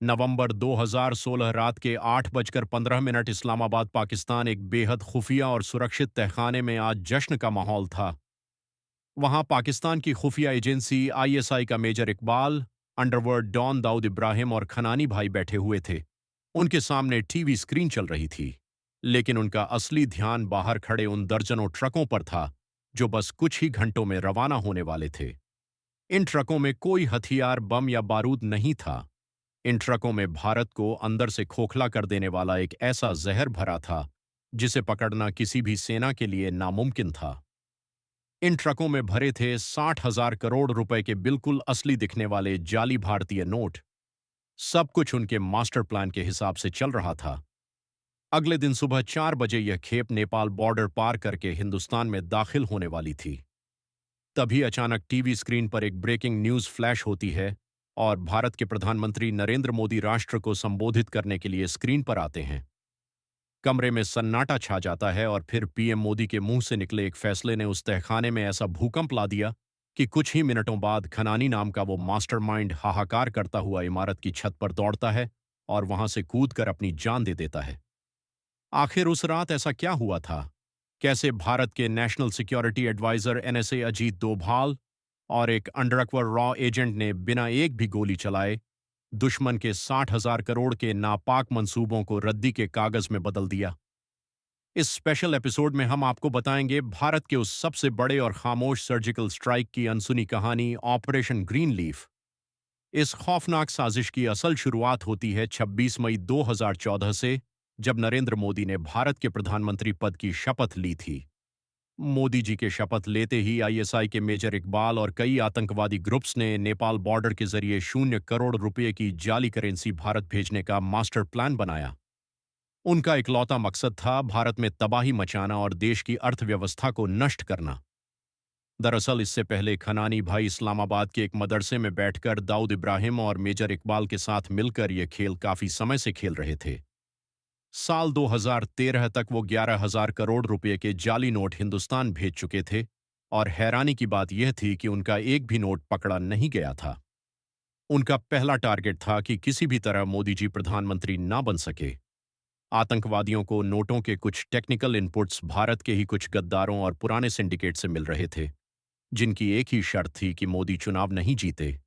नवंबर 2016 रात के 8:15 इस्लामाबाद, पाकिस्तान एक बेहद खुफिया और सुरक्षित तहखाने में आज जश्न का माहौल था। वहां पाकिस्तान की खुफिया एजेंसी आईएसआई का major Iqbal, underworld don Dawood Ibrahim और खनानी भाई बैठे हुए थे। उनके सामने टीवी स्क्रीन चल रही थी, लेकिन उनका असली ध्यान बाहर खड़े उन दर्जनों ट्रकों पर था जो बस कुछ ही घंटों में रवाना होने वाले थे। इन ट्रकों में कोई हथियार, बम या बारूद नहीं था। इन ट्रकों में भारत को अंदर से खोखला कर देने वाला एक ऐसा जहर भरा था जिसे पकड़ना किसी भी सेना के लिए नामुमकिन था। इन ट्रकों में भरे थे 60,000 करोड़ रुपए के बिल्कुल असली दिखने वाले जाली भारतीय नोट। सब कुछ उनके मास्टर प्लान के हिसाब से चल रहा था। अगले दिन सुबह 4 बजे यह खेप नेपाल बॉर्डर पार करके हिंदुस्तान में दाखिल होने वाली थी। तभी अचानक टीवी स्क्रीन पर एक ब्रेकिंग न्यूज फ्लैश होती है और भारत के प्रधानमंत्री नरेंद्र मोदी राष्ट्र को संबोधित करने के लिए स्क्रीन पर आते हैं। कमरे में सन्नाटा छा जाता है और फिर पीएम मोदी के मुंह से निकले एक फैसले ने उस तहखाने में ऐसा भूकंप ला दिया कि कुछ ही मिनटों बाद खनानी नाम का वो मास्टरमाइंड हाहाकार करता हुआ इमारत की छत पर दौड़ता है और वहां से कूदकर अपनी जान दे देता है। आखिर उस रात ऐसा क्या हुआ था? कैसे भारत के national security adviser NSA Ajit Doval और एक अंडरकवर रॉ एजेंट ने बिना एक भी गोली चलाए दुश्मन के 60,000 करोड़ के नापाक मंसूबों को रद्दी के कागज में बदल दिया? इस स्पेशल एपिसोड में हम आपको बताएंगे भारत के उस सबसे बड़े और खामोश सर्जिकल स्ट्राइक की अनसुनी कहानी, ऑपरेशन ग्रीन लीफ। इस खौफनाक साजिश की असल शुरुआत होती है 26 मई 2014 से, जब नरेंद्र मोदी ने भारत के प्रधानमंत्री पद की शपथ ली थी। मोदी जी के शपथ लेते ही आईएसआई के मेजर इकबाल और कई आतंकवादी ग्रुप्स ने नेपाल बॉर्डर के जरिए 0 करोड़ रुपए की जाली करेंसी भारत भेजने का मास्टर प्लान बनाया। उनका इकलौता मकसद था भारत में तबाही मचाना और देश की अर्थव्यवस्था को नष्ट करना। दरअसल इससे पहले खनानी भाई इस्लामाबाद के एक मदरसे में बैठकर दाऊद इब्राहिम और मेजर इकबाल के साथ मिलकर यह खेल काफी समय से खेल रहे थे। साल 2013 तक वो 11,000 करोड़ रुपए के जाली नोट हिंदुस्तान भेज चुके थे और हैरानी की बात यह थी कि उनका एक भी नोट पकड़ा नहीं गया था। उनका पहला टारगेट था कि किसी भी तरह मोदी जी प्रधानमंत्री ना बन सके। आतंकवादियों को नोटों के कुछ टेक्निकल इनपुट्स भारत के ही कुछ गद्दारों और पुराने सिंडिकेट से मिल रहे थे, जिनकी एक ही शर्त थी कि मोदी चुनाव नहीं जीते।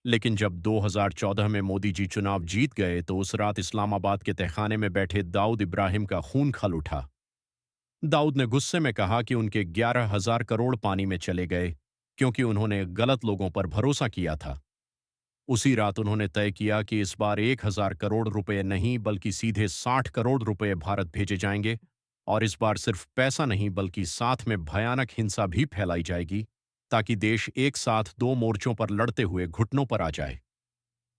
लेकिन जब 2014 में मोदी जी चुनाव जीत गए तो उस रात इस्लामाबाद के तहखाने में बैठे दाऊद इब्राहिम का खून खौल उठा। दाऊद ने गुस्से में कहा कि उनके 11,000 करोड़ पानी में चले गए क्योंकि उन्होंने गलत लोगों पर भरोसा किया था। उसी रात उन्होंने तय किया कि इस बार 1,000 करोड़ रुपए नहीं बल्कि सीधे 60 करोड़ रुपए भारत भेजे जाएंगे, और इस बार सिर्फ पैसा नहीं बल्कि साथ में भयानक हिंसा भी फैलाई जाएगी ताकि देश एक साथ दो मोर्चों पर लड़ते हुए घुटनों पर आ जाए।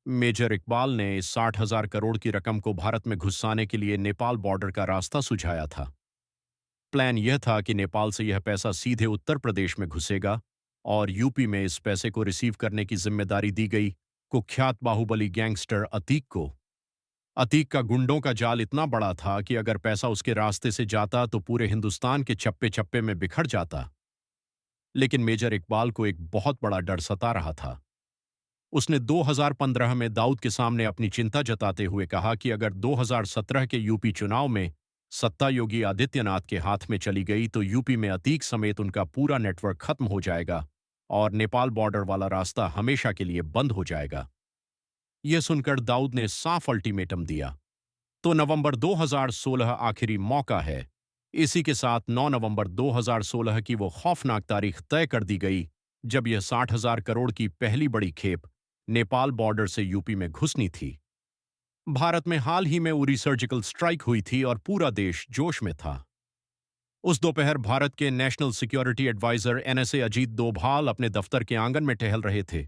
मेजर इकबाल ने इस 60,000 करोड़ की रकम को भारत में घुसाने के लिए नेपाल बॉर्डर का रास्ता सुझाया था। प्लान यह था कि नेपाल से यह पैसा सीधे उत्तर प्रदेश में घुसेगा और यूपी में इस पैसे को रिसीव करने की जिम्मेदारी दी गई कुख्यात बाहुबली गैंगस्टर अतीक को। अतीक का गुंडों का जाल इतना बड़ा था कि अगर पैसा उसके रास्ते से जाता तो पूरे हिंदुस्तान के चप्पे चप्पे में बिखर जाता। लेकिन मेजर इकबाल को एक बहुत बड़ा डर सता रहा था। उसने 2015 में दाऊद के सामने अपनी चिंता जताते हुए कहा कि अगर 2017 के यूपी चुनाव में सत्ता योगी आदित्यनाथ के हाथ में चली गई तो यूपी में अतीक समेत उनका पूरा नेटवर्क खत्म हो जाएगा और नेपाल बॉर्डर वाला रास्ता हमेशा के लिए बंद हो जाएगा। यह सुनकर दाऊद ने साफ अल्टीमेटम दिया। तो नवंबर 2016 आखिरी मौका है। इसी के साथ 9 नवंबर 2016 की वो खौफनाक तारीख तय कर दी गई जब यह 60,000 करोड़ की पहली बड़ी खेप नेपाल बॉर्डर से यूपी में घुसनी थी। भारत में हाल ही में उरी सर्जिकल स्ट्राइक हुई थी और पूरा देश जोश में था। उस दोपहर भारत के national security adviser NSA Ajit Doval अपने दफ्तर के आंगन में टहल रहे थे।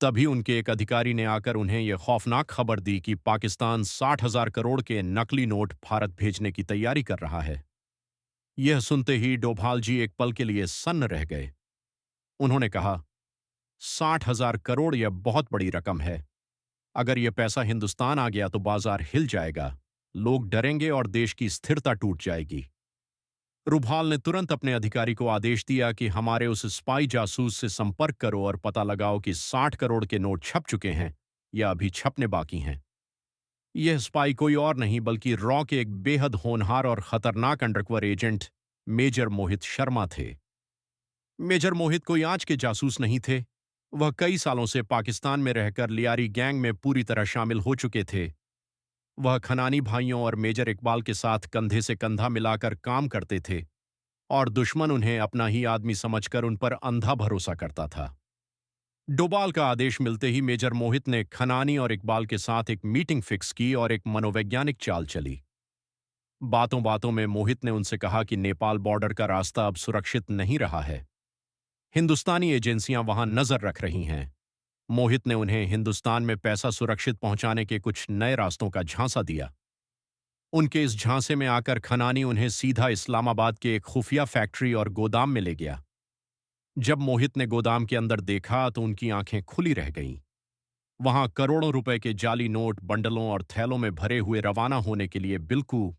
तभी उनके एक अधिकारी ने आकर उन्हें यह खौफनाक खबर दी कि पाकिस्तान 60,000 करोड़ के नकली नोट भारत भेजने की तैयारी कर रहा है। यह सुनते ही डोभाल जी एक पल के लिए सन्न रह गए। उन्होंने कहा, 60,000 करोड़ यह बहुत बड़ी रकम है। अगर यह पैसा हिंदुस्तान आ गया तो बाजार हिल जाएगा, लोग डरेंगे और देश की स्थिरता टूट जाएगी। रुभाल ने तुरंत अपने अधिकारी को आदेश दिया कि हमारे उस स्पाई जासूस से संपर्क करो और पता लगाओ कि 60 करोड़ के नोट छप चुके हैं या अभी छपने बाकी हैं। यह स्पाई कोई और नहीं बल्कि रॉ के एक बेहद होनहार और खतरनाक undercover agent major Mohit Sharma थे। मेजर मोहित कोई आज के जासूस नहीं थे। वह कई सालों से पाकिस्तान में रहकर लियारी गैंग में पूरी तरह शामिल हो चुके थे। वह खनानी भाइयों और मेजर इकबाल के साथ कंधे से कंधा मिलाकर काम करते थे और दुश्मन उन्हें अपना ही आदमी समझकर उन पर अंधा भरोसा करता था। डोभाल का आदेश मिलते ही मेजर मोहित ने खनानी और इकबाल के साथ एक मीटिंग फिक्स की और एक मनोवैज्ञानिक चाल चली। बातों बातों में मोहित ने उनसे कहा कि नेपाल बॉर्डर का रास्ता अब सुरक्षित नहीं रहा है। हिंदुस्तानी एजेंसियां वहां नजर रख रही हैं। मोहित ने उन्हें हिंदुस्तान में पैसा सुरक्षित पहुंचाने के कुछ नए रास्तों का झांसा दिया। उनके इस झांसे में आकर खनानी उन्हें सीधा इस्लामाबाद के एक खुफिया फैक्ट्री और गोदाम में ले गया। जब मोहित ने गोदाम के अंदर देखा तो उनकी आंखें खुली रह गईं। वहां करोड़ों रुपए के जाली नोट बंडलों और थैलों में भरे हुए रवाना होने के लिए बिल्कुल